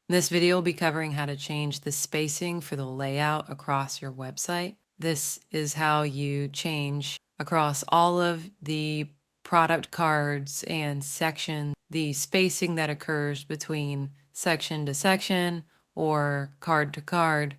In this video, we'll be covering how to change the spacing for the layout across your website. This is how you change across all of the product cards and sections, the spacing that occurs between section to section or card to card.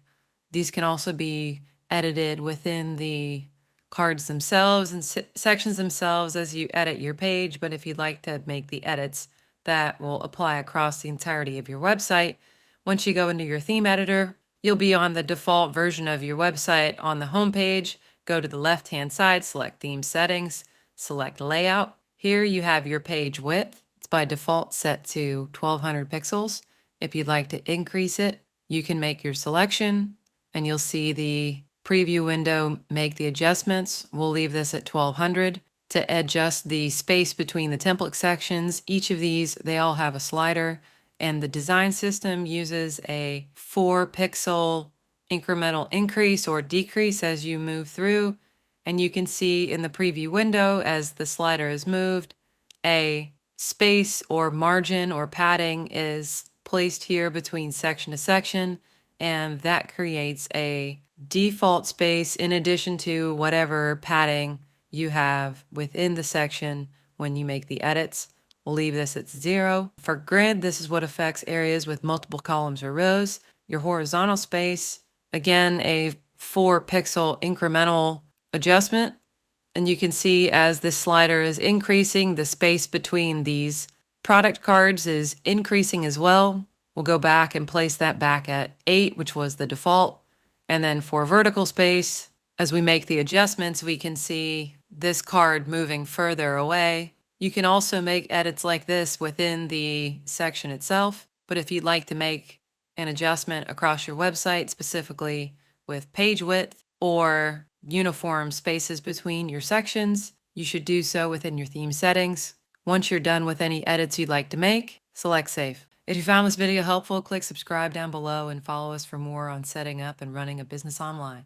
These can also be edited within the cards themselves and sections themselves as you edit your page. But if you'd like to make the edits that will apply across the entirety of your website, once you go into your theme editor, you'll be on the default version of your website on the home page. Go to the left-hand side, select Theme Settings, select Layout. Here you have your page width. It's by default set to 1200 pixels. If you'd like to increase it, you can make your selection and you'll see the preview window make the adjustments. We'll leave this at 1200. To adjust the space between the template sections, each of these, they all have a slider, and the design system uses a 4-pixel incremental increase or decrease as you move through. And you can see in the preview window, as the slider is moved, a space or margin or padding is placed here between section to section, and that creates a default space in addition to whatever padding you have within the section when you make the edits. We'll leave this at 0. For grid, this is what affects areas with multiple columns or rows. Your horizontal space, again, a 4-pixel incremental adjustment. And you can see as this slider is increasing, the space between these product cards is increasing as well. We'll go back and place that back at 8, which was the default. And then for vertical space, as we make the adjustments, we can see this card moving further away. You can also make edits like this within the section itself, but if you'd like to make an adjustment across your website, specifically with page width or uniform spaces between your sections, you should do so within your theme settings. Once you're done with any edits you'd like to make, select Save. If you found this video helpful, click subscribe down below and follow us for more on setting up and running a business online.